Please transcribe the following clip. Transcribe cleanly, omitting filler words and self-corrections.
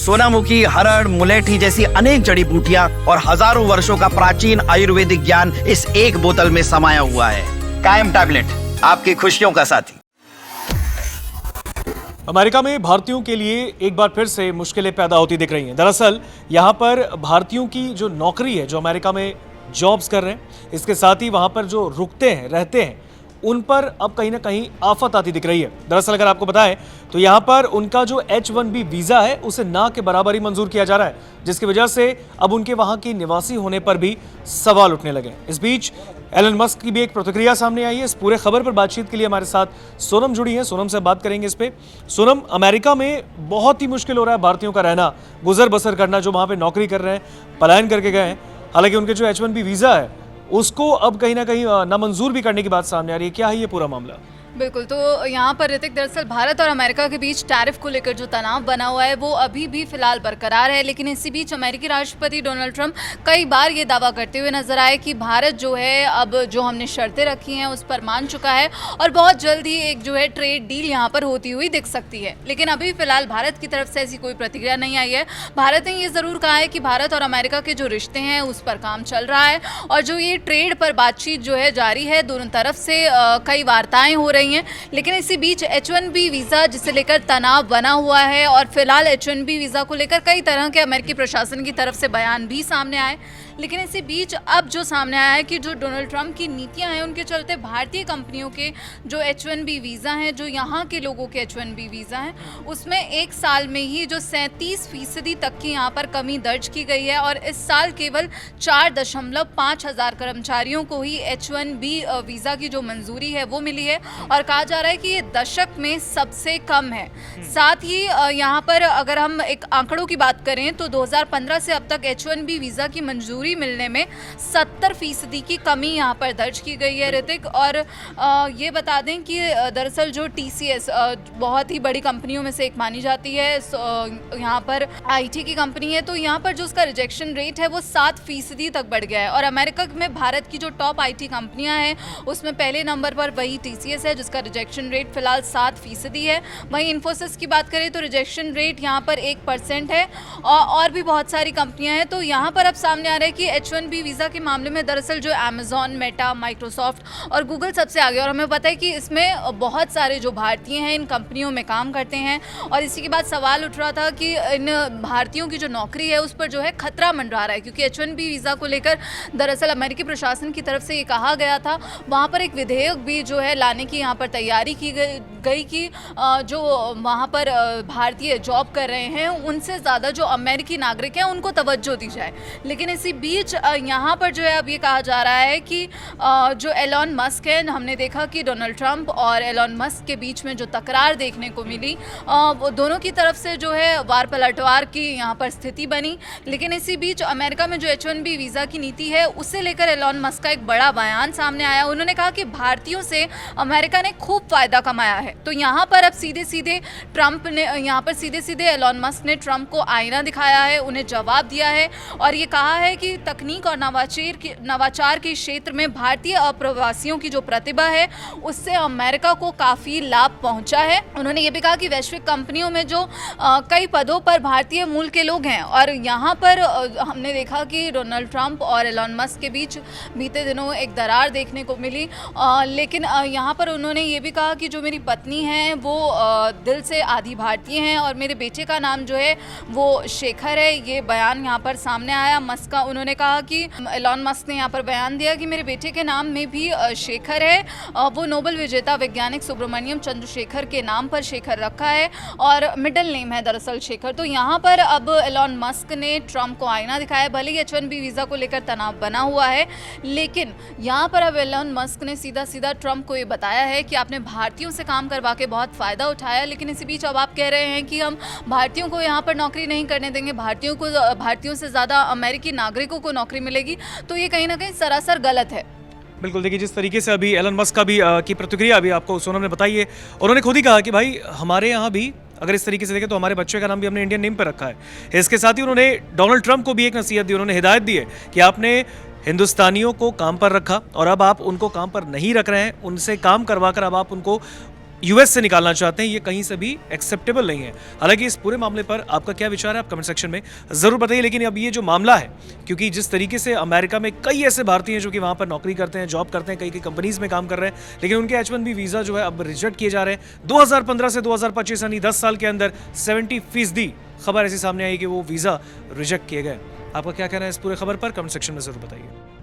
सोनामुखी, हरड़, मुलेठी जैसी अनेक जड़ी बूटियां और हजारों वर्षों का प्राचीन आयुर्वेदिक ज्ञान इस एक बोतल में समाया हुआ है। कायम टैबलेट, आपकी खुशियों का साथी। अमेरिका में भारतीयों के लिए एक बार फिर से मुश्किलें पैदा होती दिख रही हैं। दरअसल यहाँ पर भारतीयों की जो नौकरी है, जो अमेरिका में जॉब्स कर रहे हैं, इसके साथ ही वहाँ पर जो रुकते हैं, रहते हैं, उन पर अब कहीं ना कहीं आफत आती दिख रही है। दरअसल अगर आपको बताएं तो यहाँ पर उनका जो H-1B वीज़ा है उसे ना के बराबर ही मंजूर किया जा रहा है, जिसकी वजह से अब उनके वहाँ की निवासी होने पर भी सवाल उठने लगे। इस बीच एलन मस्क की भी एक प्रतिक्रिया सामने आई है। इस पूरे खबर पर बातचीत के लिए हमारे साथ सोनम जुड़ी है। सोनम से बात करेंगे इस पे। सोनम, अमेरिका में बहुत ही मुश्किल हो रहा है भारतीयों का रहना, गुजर बसर करना, जो वहाँ पे नौकरी कर रहे हैं, पलायन करके गए हैं। हालांकि उनके जो H-1B वीज़ा है उसको अब कहीं ना कहीं नामंजूर भी करने की बात सामने आ रही है। क्या है ये पूरा मामला? बिल्कुल, तो यहाँ पर ऋतिक, दरअसल भारत और अमेरिका के बीच टैरिफ को लेकर जो तनाव बना हुआ है वो अभी भी फिलहाल बरकरार है। लेकिन इसी बीच अमेरिकी राष्ट्रपति डोनाल्ड ट्रंप कई बार ये दावा करते हुए नजर आए कि भारत जो है अब जो हमने शर्तें रखी हैं उस पर मान चुका है और बहुत जल्द ही एक जो है ट्रेड डील यहाँ पर होती हुई दिख सकती है। लेकिन अभी फिलहाल भारत की तरफ से ऐसी कोई प्रतिक्रिया नहीं आई है। भारत ने ये ज़रूर कहा है कि भारत और अमेरिका के जो रिश्ते हैं उस पर काम चल रहा है और जो ये ट्रेड पर बातचीत जो है जारी है, दोनों तरफ से कई वार्ताएं हो रही हैं। लेकिन इसी बीच H-1B वीज़ा जिसे लेकर तनाव बना हुआ है और फिलहाल H-1B वीज़ा को लेकर कई तरह के अमेरिकी प्रशासन की तरफ से बयान भी सामने आए। लेकिन इसी बीच अब जो सामने आया है कि जो डोनाल्ड ट्रंप की नीतियां हैं उनके चलते भारतीय कंपनियों के जो H-1B वीज़ा हैं, जो यहाँ के लोगों के H-1B वीज़ा हैं, उसमें एक साल में ही जो 37% तक की यहाँ पर कमी दर्ज की गई है और इस साल केवल 4.5 हज़ार कर्मचारियों को ही H-1B वीज़ा की जो मंजूरी है वो मिली है और कहा जा रहा है कि ये दशक में सबसे कम है। साथ ही यहाँ पर अगर हम एक आंकड़ों की बात करें तो 2015 से अब तक H-1B वीज़ा की मंजूरी मिलने में 70% की कमी यहाँ पर दर्ज की गई है ऋतिक। और ये बता दें कि दरअसल जो TCS बहुत ही बड़ी कंपनियों में से एक मानी जाती है, यहाँ पर IT की कंपनी है, तो यहाँ पर जो उसका रिजेक्शन रेट है वो 7% तक बढ़ गया है। और अमेरिका में भारत की जो टॉप IT कंपनियाँ हैं उसमें पहले नंबर पर वही TCS है जिसका रिजेक्शन रेट फिलहाल 7% है। वहीं इन्फोसिस की बात करें तो रिजेक्शन रेट यहाँ पर 1% है और भी बहुत सारी कंपनियाँ हैं। तो यहाँ पर अब सामने आ रहा है कि H-1B वीज़ा के मामले में दरअसल जो अमेजॉन, मेटा, माइक्रोसॉफ्ट और गूगल सबसे आगे। और हमें पता है कि इसमें बहुत सारे जो भारतीय हैं इन कंपनियों में काम करते हैं और इसी के बाद सवाल उठ रहा था कि इन भारतीयों की जो नौकरी है उस पर जो है खतरा मंडरा रहा है, क्योंकि H-1B वीज़ा को लेकर दरअसल अमेरिकी प्रशासन की तरफ से ये कहा गया था, वहाँ पर एक विधेयक भी जो है लाने की यहाँ पर तैयारी की गई कि जो वहाँ पर भारतीय जॉब कर रहे हैं उनसे ज़्यादा जो अमेरिकी नागरिक हैं उनको तवज्जो दी जाए। लेकिन इसी बीच यहाँ पर जो है अब ये कहा जा रहा है कि जो एलन मस्क है, हमने देखा कि डोनाल्ड ट्रंप और एलन मस्क के बीच में जो तकरार देखने को मिली, वो दोनों की तरफ से जो है वार पलटवार की यहाँ पर स्थिति बनी। लेकिन इसी बीच अमेरिका में जो H-1B वीज़ा की नीति है उसे लेकर एलन मस्क का एक बड़ा बयान सामने आया। उन्होंने कहा कि भारतीयों से अमेरिका ने खूब फायदा कमाया है। तो यहाँ पर अब सीधे सीधे एलन मस्क ने ट्रंप को आईना दिखाया है, उन्हें जवाब दिया है और ये कहा है कि तकनीक और नवाचार के क्षेत्र में भारतीय अप्रवासियों की जो प्रतिभा है उससे अमेरिका को काफ़ी लाभ पहुंचा है। उन्होंने ये भी कहा कि वैश्विक कंपनियों में जो कई पदों पर भारतीय मूल के लोग हैं और यहाँ पर हमने देखा कि डोनाल्ड ट्रंप और एलन मस्क के बीच बीते दिनों एक दरार देखने को मिली। लेकिन यहाँ पर उन्होंने ये भी कहा कि जो मेरी पत्नी है वो दिल से आधी भारतीय हैं और मेरे बेटे का नाम जो है वो शेखर है। ये बयान यहाँ पर सामने आया मस्क का। उन्होंने कहा कि एलन मस्क ने यहाँ पर बयान दिया कि मेरे बेटे के नाम में भी शेखर है, वो नोबेल विजेता वैज्ञानिक सुब्रमण्यम चंद्रशेखर के नाम पर शेखर रखा है और मिडिल नेम है दरअसल शेखर। तो यहाँ पर अब एलन मस्क ने ट्रंप को आईना दिखाया। भले ही H-1B वीज़ा को लेकर तनाव बना हुआ है, लेकिन यहाँ पर अब एलन मस्क ने सीधा ट्रंप को ये बताया है कि आपने भारतीयों से काम करवा के बहुत फ़ायदा उठाया, लेकिन इसी बीच अब आप कह रहे हैं कि हम भारतीयों को यहाँ पर नौकरी नहीं करने देंगे, भारतीयों से ज़्यादा अमेरिकी नागरिकों को नौकरी मिलेगी। तो ये कहीं ना कहीं सरासर गलत है। बिल्कुल, देखिए जिस तरीके से अभी एलन मस्क का भी की प्रतिक्रिया अभी आपको सोनम ने बताई है, उन्होंने खुद ही कहा कि भाई हमारे यहाँ भी अगर इस तरीके से देखें तो हमारे बच्चे का नाम भी हमने इंडियन नेम पर रखा है। इसके साथ ही उन्होंने डोनाल्ड ट्रंप को भी एक नसीहत दी, उन्होंने हिदायत दी है कि आपने हिंदुस्तानियों को काम पर रखा और अब आप उनको काम पर नहीं रख रहे हैं, उनसे काम करवा कर अब आप उनको यूएस से निकालना चाहते हैं, ये कहीं से भी एक्सेप्टेबल नहीं है। हालांकि इस पूरे मामले पर आपका क्या विचार है, आप कमेंट सेक्शन में जरूर बताइए। लेकिन अब ये जो मामला है, क्योंकि जिस तरीके से अमेरिका में कई ऐसे भारतीय हैं जो कि वहां पर नौकरी करते हैं, जॉब करते हैं, कई कई कंपनीज में काम कर रहे हैं, लेकिन उनके H1B वीजा जो है अब रिजेक्ट किए जा रहे हैं। 2015 से 2025 यानी 10 साल के अंदर 70% खबर ऐसी सामने आई कि वो वीजा रिजेक्ट किए गए। आपका क्या कहना है इस पूरे खबर पर, कमेंट सेक्शन में जरूर बताइए।